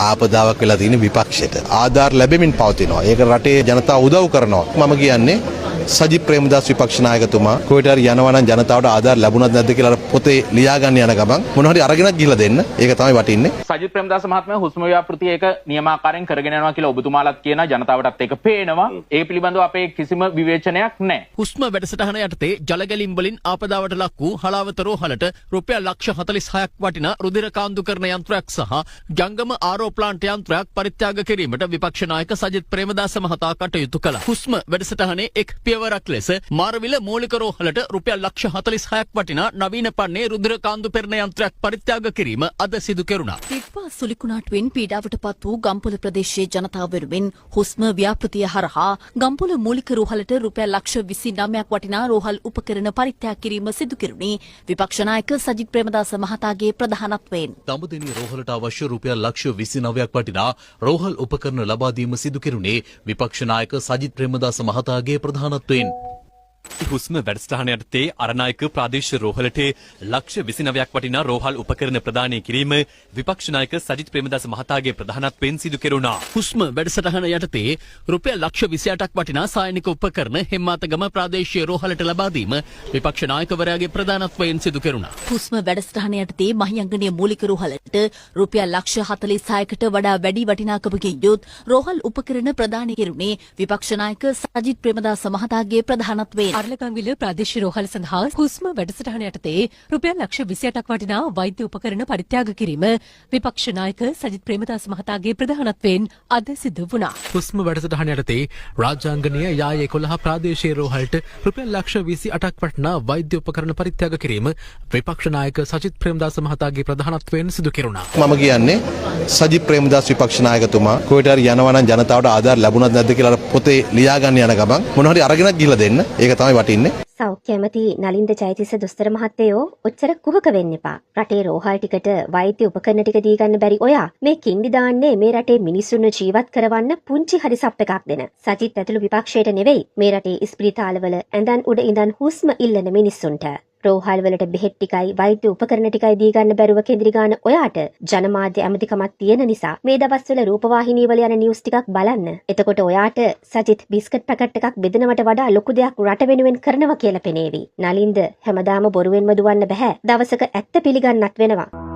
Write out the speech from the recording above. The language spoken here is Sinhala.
ආපදාවක් වෙලා තියෙන විපක්ෂයට ආධාර ලැබෙමින් පවතිනවා. ඒක රටේ ජනතාව උදව් කරනවා. මම කියන්නේ සජිත් ප්‍රේමදාස විපක්ෂ නායකතුමා කොහෙට හරි යනවා නම් ජනතාවට ආධාර ලැබුණත් නැද්ද කියලා පොතේ ලියා ගන්න යන ගමන් මොන හරි අරගෙනත් ගිහලා දෙන්න. ඒක තමයි වටින්නේ. සජිත් ප්‍රේමදාස මහත්මයා හුස්ම ව්‍යාපෘතිය ඒක නියමාකාරයෙන් කරගෙන යනවා කියලා ඔබතුමාලත් කියන ජනතාවටත් ඒක පේනවා. ඒ පිළිබඳව අපේ කිසිම විවේචනයක් නැහැ. හුස්ම වැඩසටහන යටතේ ජලගැලීම් වලින් ආපදාවට ලක් වූ හලාවත රෝහලට රුපියල් ලක්ෂ 46ක් වටිනා රුධිර කාන්දු කරන යන්ත්‍රයක් සහ ජංගම ආරෝ ප්ලාන්ට් යන්ත්‍රයක් පරිත්‍යාග කිරීමට විපක්ෂ නායක සජිත් ප්‍රේමදාස මහතා කටයුතු කළා. හුස්ම වැඩසටහනේ එක් පියවරක් ලෙස මාරවිල මූලික රෝහලට රුපියල් ලක්ෂ 46ක් වටිනා නවීන පන්නේ රුධිර කාන්දු පෙරණ යන්ත්‍රයක් පරිත්‍යාග කිරීම අද සිදු කෙරුණා. තිබ්බා සුලිකුණාටුවෙන් පීඩාවට පත් වූ ගම්පොළ ප්‍රදේශයේ ජනතාව වෙනුවෙන් හුස්ම ව්‍යාපෘතිය හරහා ගම්පොළ මූලික රෝහලට රුපියල් ලක්ෂ 29ක් වටිනා රෝහල් උපකරණ පරිත්‍යාග කිරීම සිදු කෙරුණේ විපක්ෂ නායක සජිත් ප්‍රේමදාස මහතාගේ ප්‍රධානත්වයෙන්. දඹදෙණිය රෝහලට අවශ්‍ය රුපියල් ලක්ෂ 29ක් වටිනා රෝහල් උපකරණ ලබා දීම සිදු කෙරුණේ විපක්ෂ නායක සජිත් ප්‍රේමදාස මහතාගේ ප්‍රධානත්වයෙන්. හුස්ම වැඩසටහන යටතේ අරනායක ප්‍රාදේශීය රෝහලට ලක්ෂ 29ක් වටිනා රෝහල් උපකරණ ප්‍රදානය කිරීම විපක්ෂ නායක සජිත් ප්‍රේමදාස මහතාගේ ප්‍රධානත්වයෙන් සිදු කෙරුණා. හුස්ම වැඩසටහන යටතේ රුපියල් ලක්ෂ 28ක් වටිනා සායනික උපකරණ හෙම්මාතගම ප්‍රාදේශීය රෝහලට ලබා දීම විපක්ෂ නායකවරයාගේ ප්‍රධානත්වයෙන් සිදු කෙරුණා. හුස්ම වැඩසටහන යටතේ මහියංගනීය මූලික රෝහලට රුපියල් ලක්ෂ 46කට වඩා වැඩි වටිනාකමකින් යුත් රෝහල් උපකරණ ප්‍රදානය කෙරුණේ විපක්ෂ නායක සජිත් ප්‍රේමදාස මහතාගේ ප්‍රධානත්වයෙන්. අරලගම්විල ප්‍රාදේශීය රෝහල සඳහා හුස්ම වැඩසටහන යටතේ රුපියල් ලක්ෂ 28ක් වටිනා වෛද්‍ය උපකරණ පරිත්‍යාග කිරීම විපක්ෂ නායක සජිත් ප්‍රේමදාස මහතාගේ ප්‍රධානත්වයෙන් අද සිදු වුණා. හුස්ම වැඩසටහන යටතේ රාජාංගනීය යාය 11 ප්‍රාදේශීය රෝහලට රුපියල් ලක්ෂ 28ක් වටිනා වෛද්‍ය උපකරණ පරිත්‍යාග කිරීම විපක්ෂ නායක සජිත් ප්‍රේමදාස මහතාගේ ප්‍රධානත්වයෙන් සිදු කෙරුණා. මම කියන්නේ සජිත් ප්‍රේමදාස විපක්ෂ නායකතුමා කොහෙට හරි යනවා නම් ජනතාවට ආධාර ලැබුණත් නැද්ද කියලා පොතේ ලියා ගන්න යන ගමන් මොන හරි අරගෙනත් ගිහලා දෙන්න. ඒක තමයි වටින්නේ. සෞඛ්‍ය ඇමති නලින්ද ජයතිස්ස දොස්තර මහත්තයෝ ඔච්චර කුහක වෙන්න එපා. රටේ රෝහල් ටිකට වෛද්‍ය උපකරණ ටික දී ගන්න බැරි ඔයා මේ කින්ඩි දාන්නේ මේ රටේ මිනිස්සුන්ව ජීවත් කරවන්න පුංචි හරි සප් එකක් දෙන. සජිත් ඇතුළු විපක්ෂයට නෙවෙයි මේ රටේ ඉස්පිරිතාලවල ඇඳන් උඩ ඉඳන් හුස්ම ඉල්ලන මිනිස්සුන්ට. රෝහල් වලට බෙහෙත් ටිකයි වෛද්‍ය උපකරණ ටිකයි දී ගන්න බැරුව කෙඳිරි ගන්න ඔයාට ජනමාධ්‍ය ඇමතිකමක් තියෙන නිසා මේ දවස්වල රූපවාහිනී වල යන නිවුස් ටිකක් බලන්න. එතකොට ඔයාට සජිත් බිස්කට් පැකට් එකක් බෙදනවට වඩා ලොකු දෙයක් රට වෙනුවෙන් කරනවා කියලා පෙනේවි. නලින්ද හැමදාම බොරුවෙන්ම දුවන්න බෑ. දවසක ඇත්ත පිළිගන්නත් වෙනවා.